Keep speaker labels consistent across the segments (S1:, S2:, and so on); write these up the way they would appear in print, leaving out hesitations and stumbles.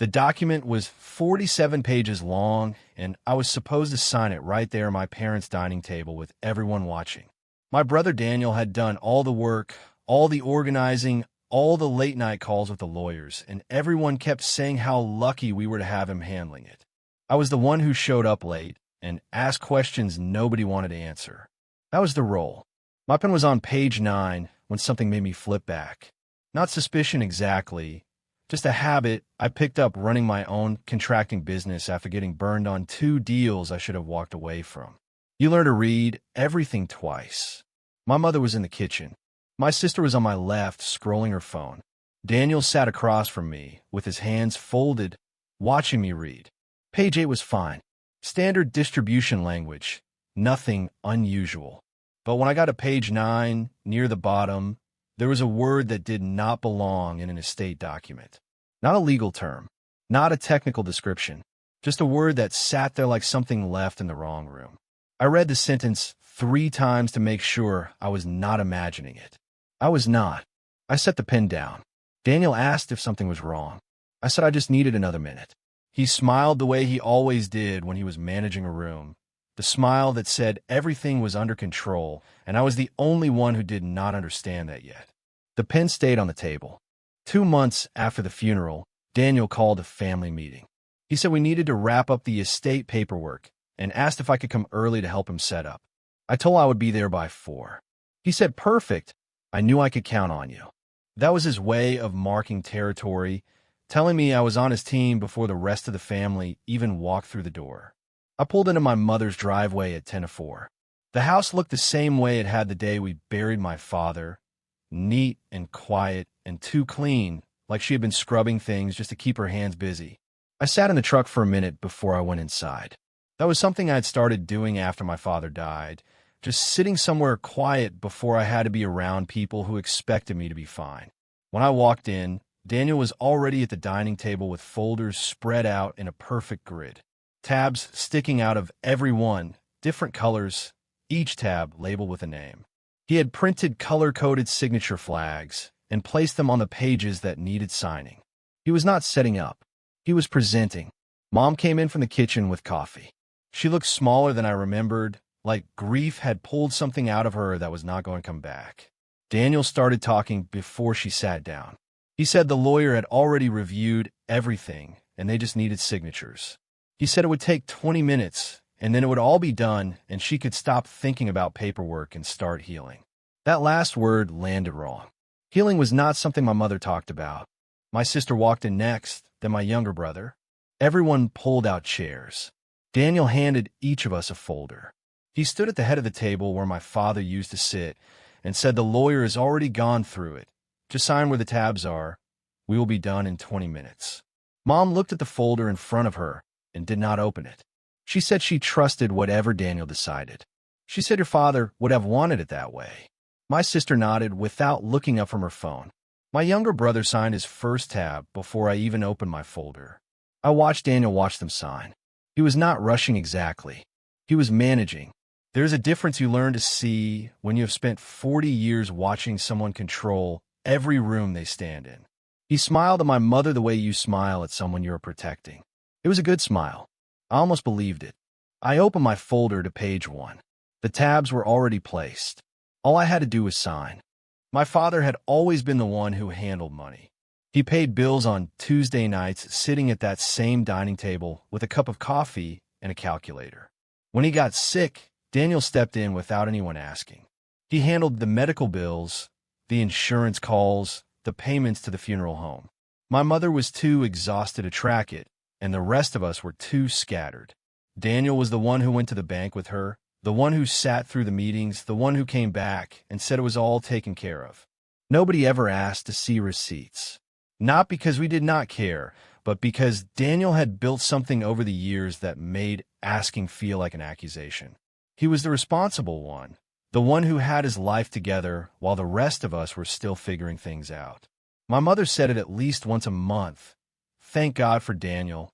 S1: The document was 47 pages long, and I was supposed to sign it right there at my parents' dining table with everyone watching. My brother Daniel had done all the work, all the organizing, all the late-night calls with the lawyers, and everyone kept saying how lucky we were to have him handling it. I was the one who showed up late and asked questions nobody wanted to answer. That was the role. My pen was on page 9 when something made me flip back. Not suspicion exactly, just a habit I picked up running my own contracting business after getting burned on 2 deals I should have walked away from. You learn to read everything twice. My mother was in the kitchen. My sister was on my left, scrolling her phone. Daniel sat across from me, with his hands folded, watching me read. Page 8 was fine. Standard distribution language. Nothing unusual. But when I got to page 9, near the bottom, there was a word that did not belong in an estate document. Not a legal term, not a technical description, just a word that sat there like something left in the wrong room. I read the sentence 3 times to make sure I was not imagining it. I was not. I set the pen down. Daniel asked if something was wrong. I said I just needed another minute. He smiled the way he always did when he was managing a room, the smile that said everything was under control, and I was the only one who did not understand that yet. The pen stayed on the table. 2 months after the funeral, Daniel called a family meeting. He said we needed to wrap up the estate paperwork and asked if I could come early to help him set up. I told him I would be there by 4. He said, "Perfect. I knew I could count on you." That was his way of marking territory, telling me I was on his team before the rest of the family even walked through the door. I pulled into my mother's driveway at 10 to 4. The house looked the same way it had the day we buried my father, neat and quiet and too clean, like she had been scrubbing things just to keep her hands busy. I sat in the truck for a minute before I went inside. That was something I had started doing after my father died, just sitting somewhere quiet before I had to be around people who expected me to be fine. When I walked in, Daniel was already at the dining table with folders spread out in a perfect grid. Tabs sticking out of every one, different colors, each tab labeled with a name. He had printed color-coded signature flags and placed them on the pages that needed signing. He was not setting up. He was presenting. Mom came in from the kitchen with coffee. She looked smaller than I remembered, like grief had pulled something out of her that was not going to come back. Daniel started talking before she sat down. He said the lawyer had already reviewed everything, and they just needed signatures. He said it would take 20 minutes, and then it would all be done, and she could stop thinking about paperwork and start healing. That last word landed wrong. Healing was not something my mother talked about. My sister walked in next, then my younger brother. Everyone pulled out chairs. Daniel handed each of us a folder. He stood at the head of the table where my father used to sit and said the lawyer has already gone through it. Just sign where the tabs are. We will be done in 20 minutes. Mom looked at the folder in front of her and did not open it. She said she trusted whatever Daniel decided. She said your father would have wanted it that way. My sister nodded without looking up from her phone. My younger brother signed his first tab before I even opened my folder. I watched Daniel watch them sign. He was not rushing exactly. He was managing. There's a difference you learn to see when you have spent 40 years watching someone control every room they stand in. He smiled at my mother the way you smile at someone you're protecting. It was a good smile. I almost believed it. I opened my folder to page 1. The tabs were already placed. All I had to do was sign. My father had always been the one who handled money. He paid bills on Tuesday nights, sitting at that same dining table with a cup of coffee and a calculator. When he got sick, Daniel stepped in without anyone asking. He handled the medical bills, the insurance calls, the payments to the funeral home. My mother was too exhausted to track it, and the rest of us were too scattered. Daniel was the one who went to the bank with her, the one who sat through the meetings, the one who came back and said it was all taken care of. Nobody ever asked to see receipts. Not because we did not care, but because Daniel had built something over the years that made asking feel like an accusation. He was the responsible one, the one who had his life together while the rest of us were still figuring things out. My mother said it at least once a month. Thank God for Daniel.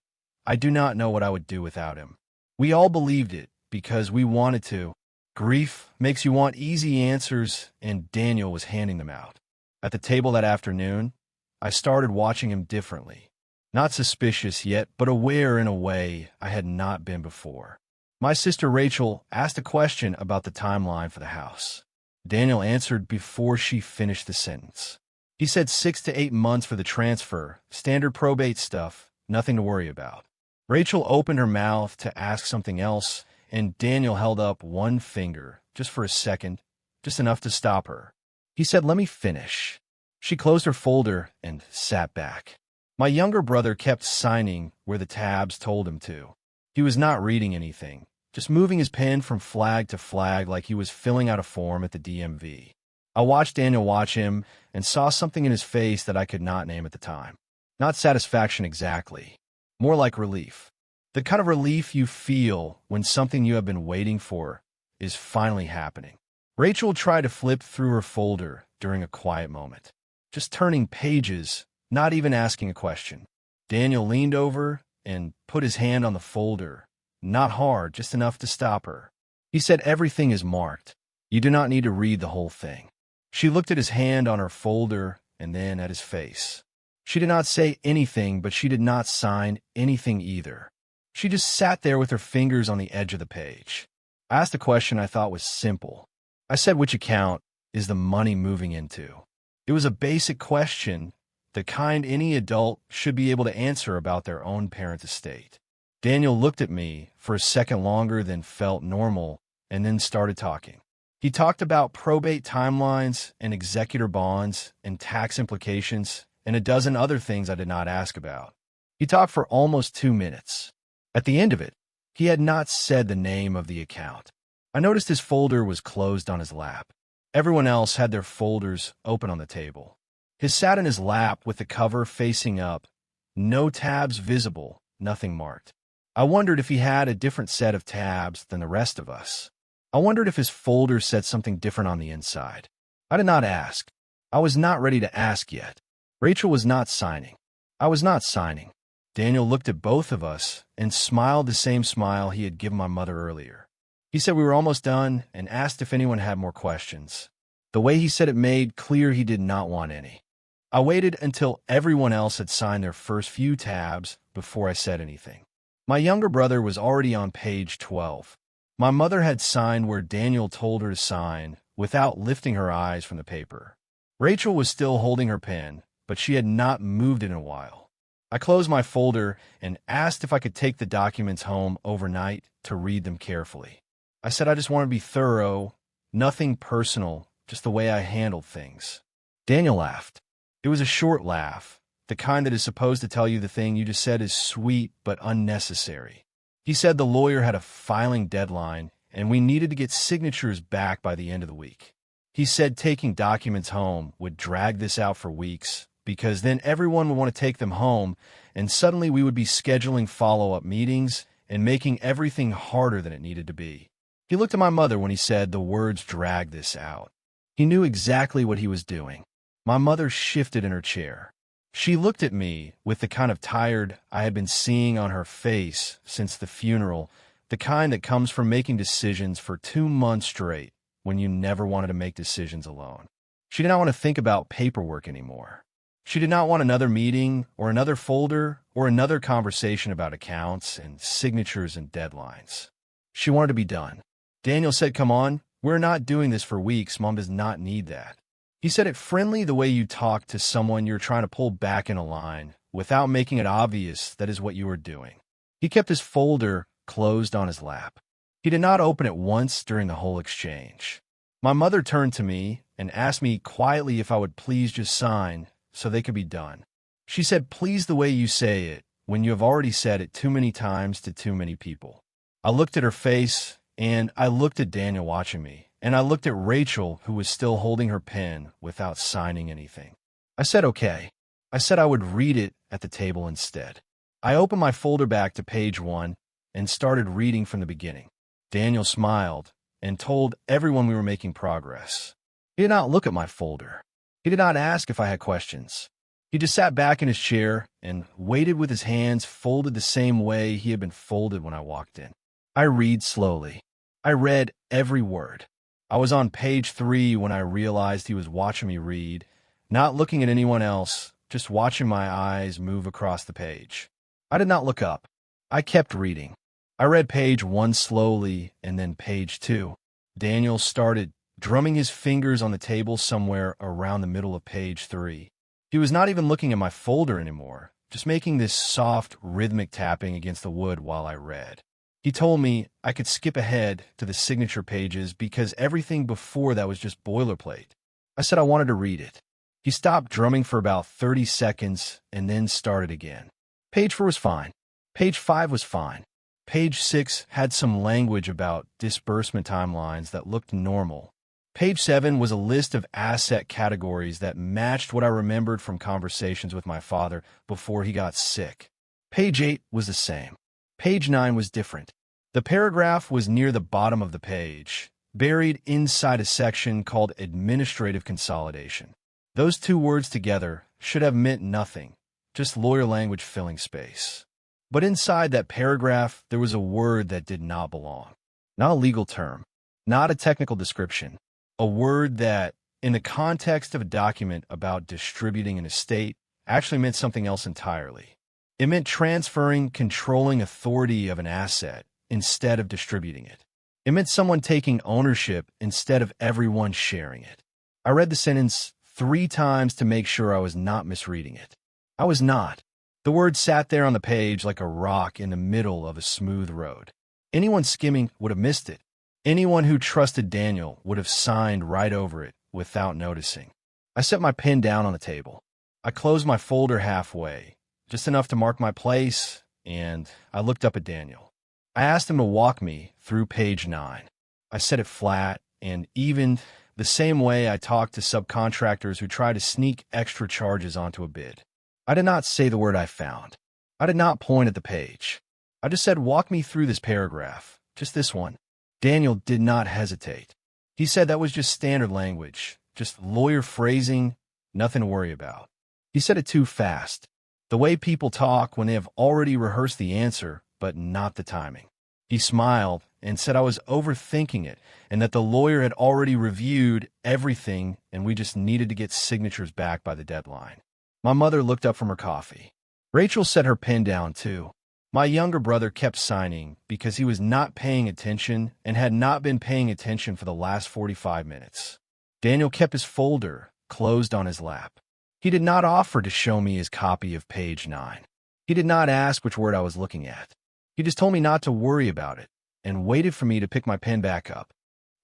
S1: I do not know what I would do without him. We all believed it because we wanted to. Grief makes you want easy answers, and Daniel was handing them out. At the table that afternoon, I started watching him differently. not suspicious yet, but aware in a way I had not been before. My sister Rachel asked a question about the timeline for the house. Daniel answered before she finished the sentence. He said 6 to 8 months for the transfer, standard probate stuff, nothing to worry about. Rachel opened her mouth to ask something else, and Daniel held up one finger, just for a second, just enough to stop her. He said, "Let me finish." She closed her folder and sat back. My younger brother kept signing where the tabs told him to. He was not reading anything, just moving his pen from flag to flag like he was filling out a form at the DMV. I watched Daniel watch him and saw something in his face that I could not name at the time. Not satisfaction exactly, more like relief. The kind of relief you feel when something you have been waiting for is finally happening. Rachel tried to flip through her folder during a quiet moment, just turning pages, not even asking a question. Daniel leaned over and put his hand on the folder, not hard, just enough to stop her. He said, "Everything is marked. You do not need to read the whole thing." She looked at his hand on her folder and then at his face. She did not say anything, but she did not sign anything either. She just sat there with her fingers on the edge of the page. I asked a question I thought was simple. I said, "Which account is the money moving into?" It was a basic question, the kind any adult should be able to answer about their own parent estate. Daniel looked at me for a second longer than felt normal and then started talking. He talked about probate timelines and executor bonds and tax implications and a dozen other things I did not ask about. He talked for almost 2 minutes. At the end of it, he had not said the name of the account. I noticed his folder was closed on his lap. Everyone else had their folders open on the table. His sat in his lap with the cover facing up, no tabs visible, nothing marked. I wondered if he had a different set of tabs than the rest of us. I wondered if his folder said something different on the inside. I did not ask. I was not ready to ask yet. Rachel was not signing. I was not signing. Daniel looked at both of us and smiled the same smile he had given my mother earlier. He said we were almost done and asked if anyone had more questions. The way he said it made clear he did not want any. I waited until everyone else had signed their first few tabs before I said anything. My younger brother was already on page 12. My mother had signed where Daniel told her to sign without lifting her eyes from the paper. Rachel was still holding her pen, but she had not moved in a while. I closed my folder and asked if I could take the documents home overnight to read them carefully. I said I just want to be thorough, nothing personal, just the way I handled things. Daniel laughed. It was a short laugh, the kind that is supposed to tell you the thing you just said is sweet but unnecessary. He said the lawyer had a filing deadline and we needed to get signatures back by the end of the week. He said taking documents home would drag this out for weeks because then everyone would want to take them home and suddenly we would be scheduling follow-up meetings and making everything harder than it needed to be. He looked at my mother when he said the words drag this out. He knew exactly what he was doing. My mother shifted in her chair. She looked at me with the kind of tired I had been seeing on her face since the funeral, the kind that comes from making decisions for 2 months straight when you never wanted to make decisions alone. She did not want to think about paperwork anymore. She did not want another meeting or another folder or another conversation about accounts and signatures and deadlines. She wanted to be done. Daniel said, "Come on, we're not doing this for weeks. Mom does not need that." He said it friendly the way you talk to someone you're trying to pull back in a line without making it obvious that is what you were doing. He kept his folder closed on his lap. He did not open it once during the whole exchange. My mother turned to me and asked me quietly if I would please just sign so they could be done. She said, "Please the way you say it when you have already said it too many times to too many people." I looked at her face and I looked at Daniel watching me. And I looked at Rachel, who was still holding her pen without signing anything. I said, "Okay." I said I would read it at the table instead. I opened my folder back to page 1 and started reading from the beginning. Daniel smiled and told everyone we were making progress. He did not look at my folder. He did not ask if I had questions. He just sat back in his chair and waited with his hands folded the same way he had been folded when I walked in. I read slowly. I read every word. I was on page 3 when I realized he was watching me read, not looking at anyone else, just watching my eyes move across the page. I did not look up. I kept reading. I read page 1 slowly and then page 2. Daniel started drumming his fingers on the table somewhere around the middle of page 3. He was not even looking at my folder anymore, just making this soft, rhythmic tapping against the wood while I read. He told me I could skip ahead to the signature pages because everything before that was just boilerplate. I said I wanted to read it. He stopped drumming for about 30 seconds and then started again. Page 4 was fine. Page 5 was fine. Page 6 had some language about disbursement timelines that looked normal. Page 7 was a list of asset categories that matched what I remembered from conversations with my father before he got sick. Page 8 was the same. Page 9 was different. The paragraph was near the bottom of the page, buried inside a section called administrative consolidation. Those two words together should have meant nothing, just lawyer language filling space. But inside that paragraph, there was a word that did not belong. Not a legal term, not a technical description. A word that, in the context of a document about distributing an estate, actually meant something else entirely. It meant transferring controlling authority of an asset instead of distributing it. It meant someone taking ownership instead of everyone sharing it. I read the sentence 3 times to make sure I was not misreading it. I was not. The word sat there on the page like a rock in the middle of a smooth road. Anyone skimming would have missed it. Anyone who trusted Daniel would have signed right over it without noticing. I set my pen down on the table. I closed my folder halfway, just enough to mark my place, and I looked up at Daniel. I asked him to walk me through page 9. I said it flat and even, the same way I talk to subcontractors who try to sneak extra charges onto a bid. I did not say the word I found. I did not point at the page. I just said, walk me through this paragraph, just this one. Daniel did not hesitate. He said that was just standard language, just lawyer phrasing, nothing to worry about. He said it too fast, the way people talk when they have already rehearsed the answer, but not the timing. He smiled and said I was overthinking it and that the lawyer had already reviewed everything and we just needed to get signatures back by the deadline. My mother looked up from her coffee. Rachel set her pen down too. My younger brother kept signing because he was not paying attention and had not been paying attention for the last 45 minutes. Daniel kept his folder closed on his lap. He did not offer to show me his copy of page 9. He did not ask which word I was looking at. He just told me not to worry about it and waited for me to pick my pen back up.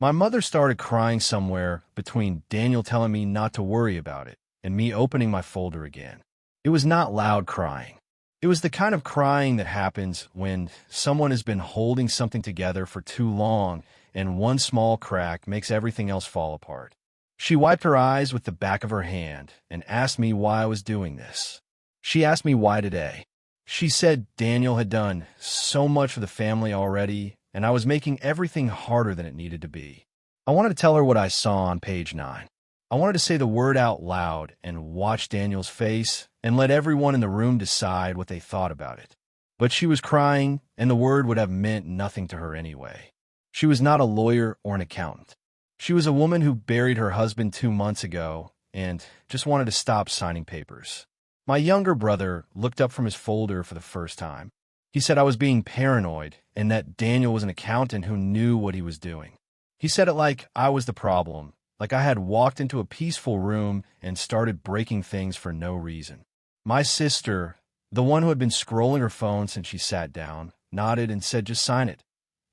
S1: My mother started crying somewhere between Daniel telling me not to worry about it and me opening my folder again. It was not loud crying. It was the kind of crying that happens when someone has been holding something together for too long and one small crack makes everything else fall apart. She wiped her eyes with the back of her hand and asked me why I was doing this. She asked me why today. She said Daniel had done so much for the family already, and I was making everything harder than it needed to be. I wanted to tell her what I saw on page 9. I wanted to say the word out loud and watch Daniel's face and let everyone in the room decide what they thought about it. But she was crying, and the word would have meant nothing to her anyway. She was not a lawyer or an accountant. She was a woman who buried her husband 2 months ago and just wanted to stop signing papers. My younger brother looked up from his folder for the first time. He said I was being paranoid and that Daniel was an accountant who knew what he was doing. He said it like I was the problem, like I had walked into a peaceful room and started breaking things for no reason. My sister, the one who had been scrolling her phone since she sat down, nodded and said, just sign it.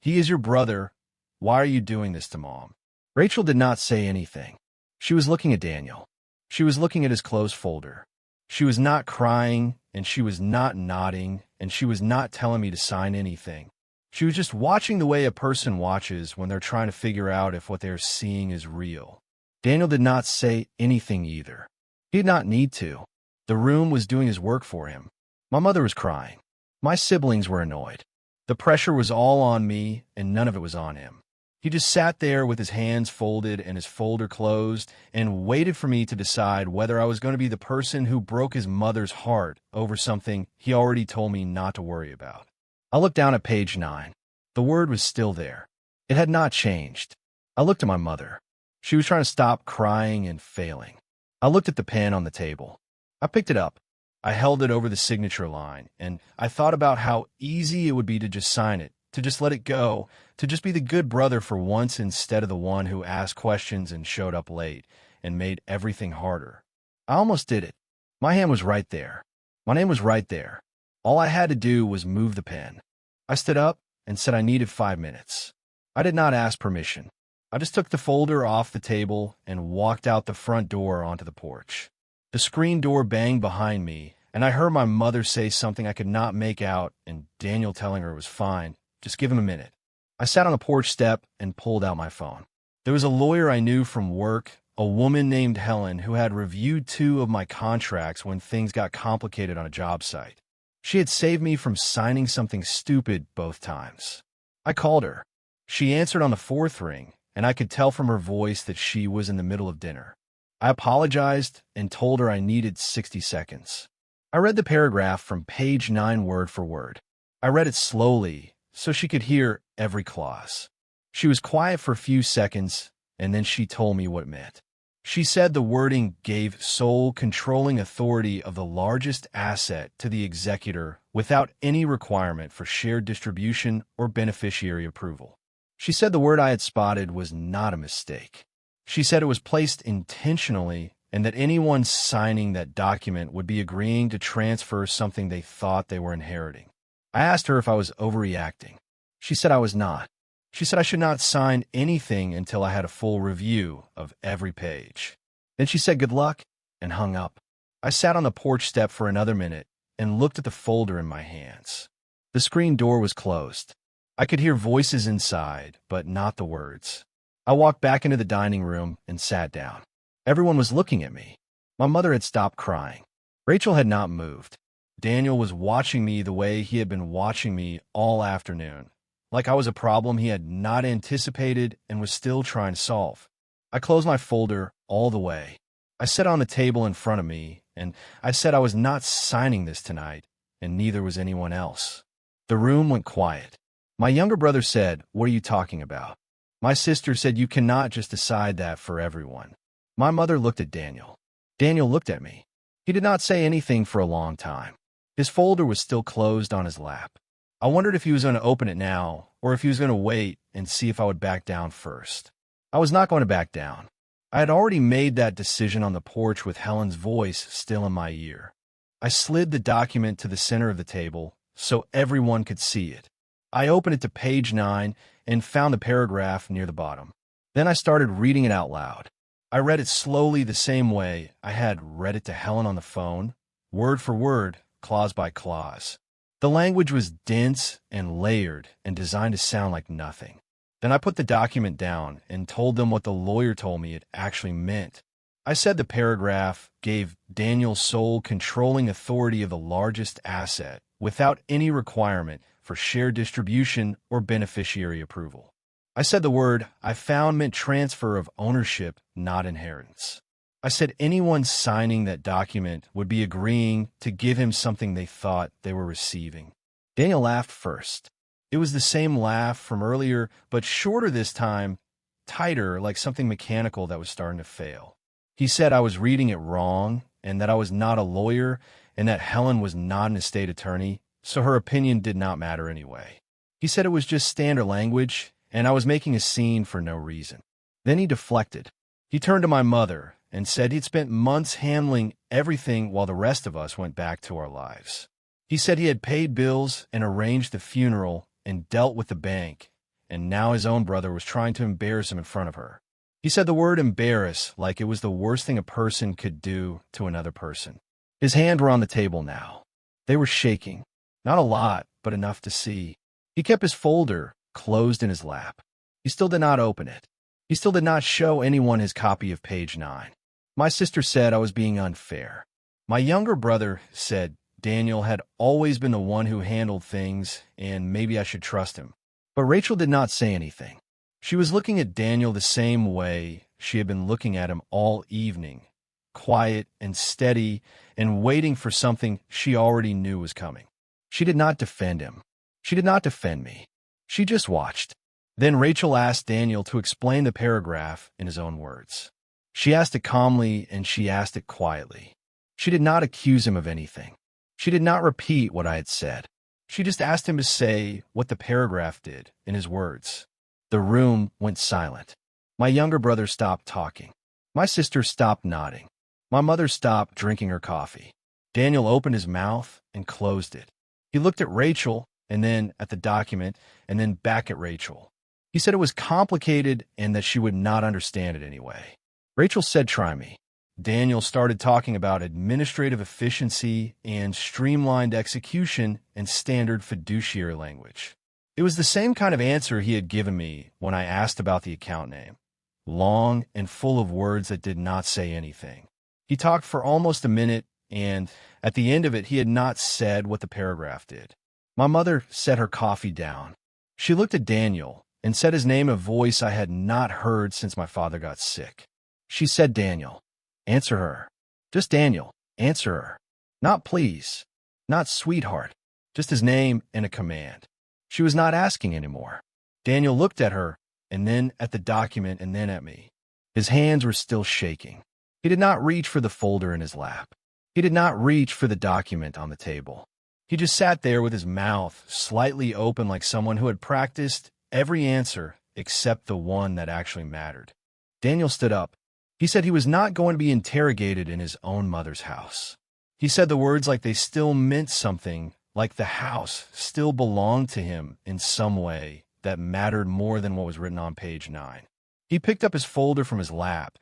S1: He is your brother. Why are you doing this to Mom? Rachel did not say anything. She was looking at Daniel. She was looking at his closed folder. She was not crying, and she was not nodding, and she was not telling me to sign anything. She was just watching the way a person watches when they're trying to figure out if what they're seeing is real. Daniel did not say anything either. He did not need to. The room was doing his work for him. My mother was crying. My siblings were annoyed. The pressure was all on me, and none of it was on him. He just sat there with his hands folded and his folder closed and waited for me to decide whether I was going to be the person who broke his mother's heart over something he already told me not to worry about. I looked down at page 9. The word was still there. It had not changed. I looked at my mother. She was trying to stop crying and failing. I looked at the pen on the table. I picked it up. I held it over the signature line, and I thought about how easy it would be to just sign it, to just let it go, to just be the good brother for once instead of the one who asked questions and showed up late and made everything harder. I almost did it. My hand was right there. My name was right there. All I had to do was move the pen. I stood up and said I needed 5 minutes. I did not ask permission. I just took the folder off the table and walked out the front door onto the porch. The screen door banged behind me, and I heard my mother say something I could not make out, and Daniel telling her it was fine. Just give him a minute. I sat on the porch step and pulled out my phone. There was a lawyer I knew from work, a woman named Helen, who had reviewed 2 of my contracts when things got complicated on a job site. She had saved me from signing something stupid both times. I called her. She answered on the 4th ring, and I could tell from her voice that she was in the middle of dinner. I apologized and told her I needed 60 seconds. I read the paragraph from page 9 word for word. I read it slowly so she could hear every clause. She was quiet for a few seconds, and then she told me what it meant. She said the wording gave sole controlling authority of the largest asset to the executor without any requirement for shared distribution or beneficiary approval. She said the word I had spotted was not a mistake. She said it was placed intentionally and that anyone signing that document would be agreeing to transfer something they thought they were inheriting. I asked her if I was overreacting. She said I was not. She said I should not sign anything until I had a full review of every page. Then she said good luck and hung up. I sat on the porch step for another minute and looked at the folder in my hands. The screen door was closed. I could hear voices inside, but not the words. I walked back into the dining room and sat down. Everyone was looking at me. My mother had stopped crying. Rachel had not moved. Daniel was watching me the way he had been watching me all afternoon, like I was a problem he had not anticipated and was still trying to solve. I closed my folder all the way. I sat on the table in front of me, and I said I was not signing this tonight, and neither was anyone else. The room went quiet. My younger brother said, "What are you talking about?" My sister said, "You cannot just decide that for everyone." My mother looked at Daniel. Daniel looked at me. He did not say anything for a long time. His folder was still closed on his lap. I wondered if he was going to open it now, or if he was going to wait and see if I would back down first. I was not going to back down. I had already made that decision on the porch with Helen's voice still in my ear. I slid the document to the center of the table so everyone could see it. I opened it to page 9 and found the paragraph near the bottom. Then I started reading it out loud. I read it slowly the same way I had read it to Helen on the phone, word for word, clause by clause. The language was dense and layered and designed to sound like nothing. Then I put the document down and told them what the lawyer told me it actually meant. I said the paragraph gave Daniel sole controlling authority of the largest asset without any requirement for shared distribution or beneficiary approval. I said the word I found meant transfer of ownership, not inheritance. I said anyone signing that document would be agreeing to give him something they thought they were receiving. Daniel laughed first. It was the same laugh from earlier, but shorter this time, tighter, like something mechanical that was starting to fail. He said I was reading it wrong, and that I was not a lawyer, and that Helen was not an estate attorney, so her opinion did not matter anyway. He said it was just standard language, and I was making a scene for no reason. Then he deflected. He turned to my mother and said he'd spent months handling everything while the rest of us went back to our lives. He said he had paid bills and arranged the funeral and dealt with the bank, and now his own brother was trying to embarrass him in front of her. He said the word embarrass like it was the worst thing a person could do to another person. His hands were on the table now. They were shaking. Not a lot, but enough to see. He kept his folder closed in his lap. He still did not open it. He still did not show anyone his copy of page 9. My sister said I was being unfair. My younger brother said Daniel had always been the one who handled things, and maybe I should trust him. But Rachel did not say anything. She was looking at Daniel the same way she had been looking at him all evening, quiet and steady and waiting for something she already knew was coming. She did not defend him. She did not defend me. She just watched. Then Rachel asked Daniel to explain the paragraph in his own words. She asked it calmly and she asked it quietly. She did not accuse him of anything. She did not repeat what I had said. She just asked him to say what the paragraph did in his words. The room went silent. My younger brother stopped talking. My sister stopped nodding. My mother stopped drinking her coffee. Daniel opened his mouth and closed it. He looked at Rachel and then at the document and then back at Rachel. He said it was complicated and that she would not understand it anyway. Rachel said, "Try me." Daniel started talking about administrative efficiency and streamlined execution and standard fiduciary language. It was the same kind of answer he had given me when I asked about the account name. Long and full of words that did not say anything. He talked for almost a minute, and at the end of it, he had not said what the paragraph did. My mother set her coffee down. She looked at Daniel and said his name in a voice I had not heard since my father got sick. She said, "Daniel, answer her. Just Daniel, answer her. Not please, not sweetheart, just his name and a command." She was not asking anymore. Daniel looked at her and then at the document and then at me. His hands were still shaking. He did not reach for the folder in his lap. He did not reach for the document on the table. He just sat there with his mouth slightly open like someone who had practiced every answer except the one that actually mattered. Daniel stood up. He said he was not going to be interrogated in his own mother's house. He said the words like they still meant something, like the house still belonged to him in some way that mattered more than what was written on page 9. He picked up his folder from his lap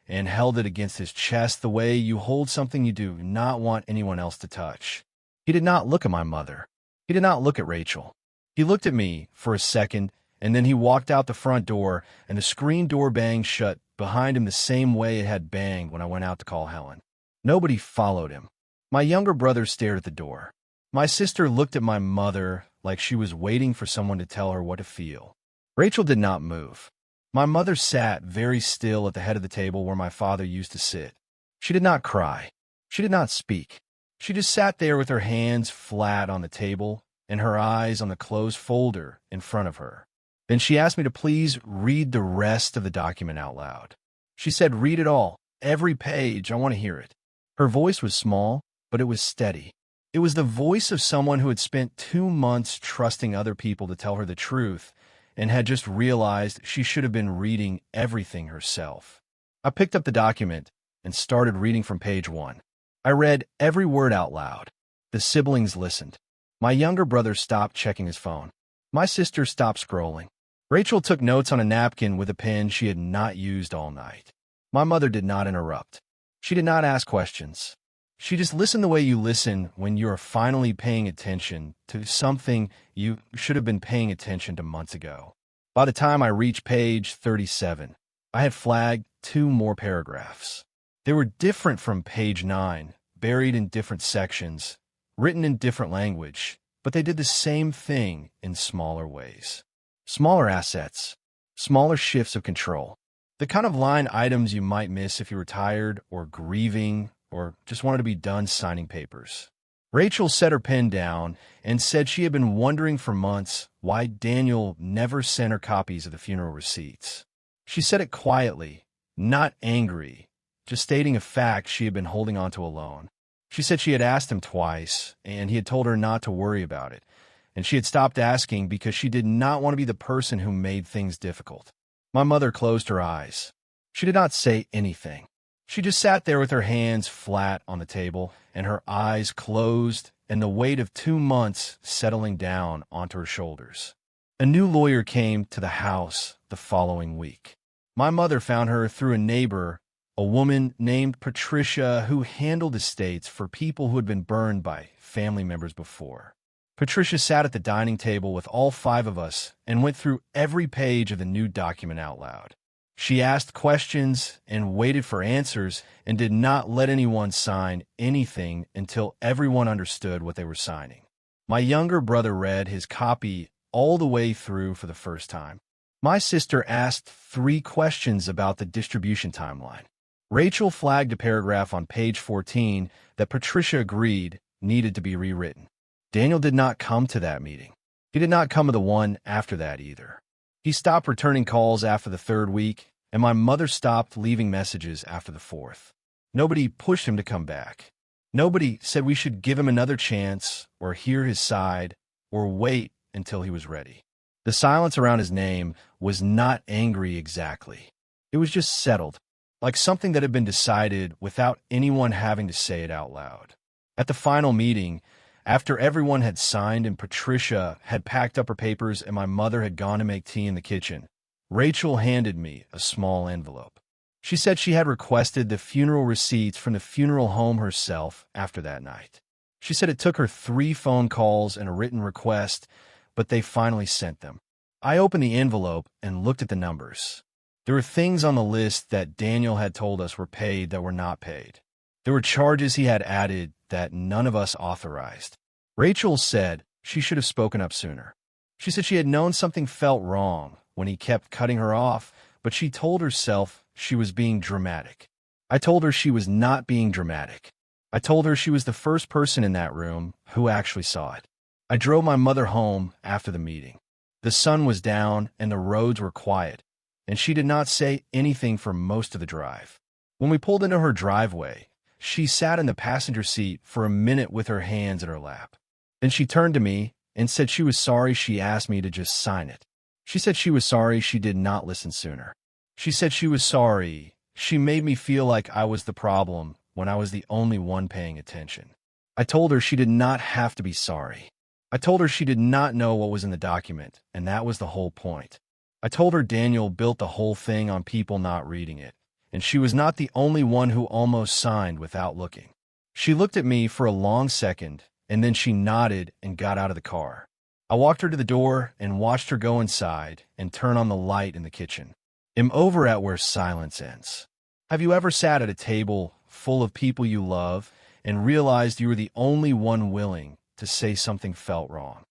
S1: and held it against his chest the way you hold something you do not want anyone else to touch. He did not look at my mother. He did not look at Rachel. He looked at me for a second, and then he walked out the front door, and the screen door banged shut behind him the same way it had banged when I went out to call Helen. Nobody followed him. My younger brother stared at the door. My sister looked at my mother like she was waiting for someone to tell her what to feel. Rachel did not move. My mother sat very still at the head of the table where my father used to sit. She did not cry. She did not speak. She just sat there with her hands flat on the table and her eyes on the closed folder in front of her. Then she asked me to please read the rest of the document out loud. She said, "Read it all, every page, I want to hear it." Her voice was small, but it was steady. It was the voice of someone who had spent 2 months trusting other people to tell her the truth and had just realized she should have been reading everything herself. I picked up the document and started reading from page 1. I read every word out loud. The siblings listened. My younger brother stopped checking his phone. My sister stopped scrolling. Rachel took notes on a napkin with a pen she had not used all night. My mother did not interrupt. She did not ask questions. She just listened the way you listen when you are finally paying attention to something you should have been paying attention to months ago. By the time I reached page 37, I had flagged 2 more paragraphs. They were different from page 9, buried in different sections, written in different language, but they did the same thing in smaller ways. Smaller assets, smaller shifts of control. The kind of line items you might miss if you were tired or grieving or just wanted to be done signing papers. Rachel set her pen down and said she had been wondering for months why Daniel never sent her copies of the funeral receipts. She said it quietly, not angry, just stating a fact she had been holding on to alone. She said she had asked him twice, and he had told her not to worry about it, and she had stopped asking because she did not want to be the person who made things difficult. My mother closed her eyes. She did not say anything. She just sat there with her hands flat on the table and her eyes closed and the weight of 2 months settling down onto her shoulders. A new lawyer came to the house the following week. My mother found her through a neighbor, a woman named Patricia who handled estates for people who had been burned by family members before. Patricia sat at the dining table with all 5 of us and went through every page of the new document out loud. She asked questions and waited for answers and did not let anyone sign anything until everyone understood what they were signing. My younger brother read his copy all the way through for the first time. My sister asked 3 questions about the distribution timeline. Rachel flagged a paragraph on page 14 that Patricia agreed needed to be rewritten. Daniel did not come to that meeting. He did not come to the one after that either. He stopped returning calls after the 3rd week, and my mother stopped leaving messages after the 4th. Nobody pushed him to come back. Nobody said we should give him another chance or hear his side or wait until he was ready. The silence around his name was not angry exactly. It was just settled, like something that had been decided without anyone having to say it out loud. At the final meeting, after everyone had signed and Patricia had packed up her papers and my mother had gone to make tea in the kitchen, Rachel handed me a small envelope. She said she had requested the funeral receipts from the funeral home herself after that night. She said it took her 3 phone calls and a written request, but they finally sent them. I opened the envelope and looked at the numbers. There were things on the list that Daniel had told us were paid that were not paid. There were charges he had added that none of us authorized. Rachel said she should have spoken up sooner. She said she had known something felt wrong when he kept cutting her off, but she told herself she was being dramatic. I told her she was not being dramatic. I told her she was the first person in that room who actually saw it. I drove my mother home after the meeting. The sun was down and the roads were quiet, and she did not say anything for most of the drive. When we pulled into her driveway, she sat in the passenger seat for a minute with her hands in her lap. Then she turned to me and said she was sorry she asked me to just sign it. She said she was sorry she did not listen sooner. She said she was sorry she made me feel like I was the problem when I was the only one paying attention. I told her she did not have to be sorry. I told her she did not know what was in the document, and that was the whole point. I told her Daniel built the whole thing on people not reading it, and she was not the only one who almost signed without looking. She looked at me for a long second, and then she nodded and got out of the car. I walked her to the door and watched her go inside and turn on the light in the kitchen. I'm over at where silence ends. Have you ever sat at a table full of people you love and realized you were the only one willing to say something felt wrong?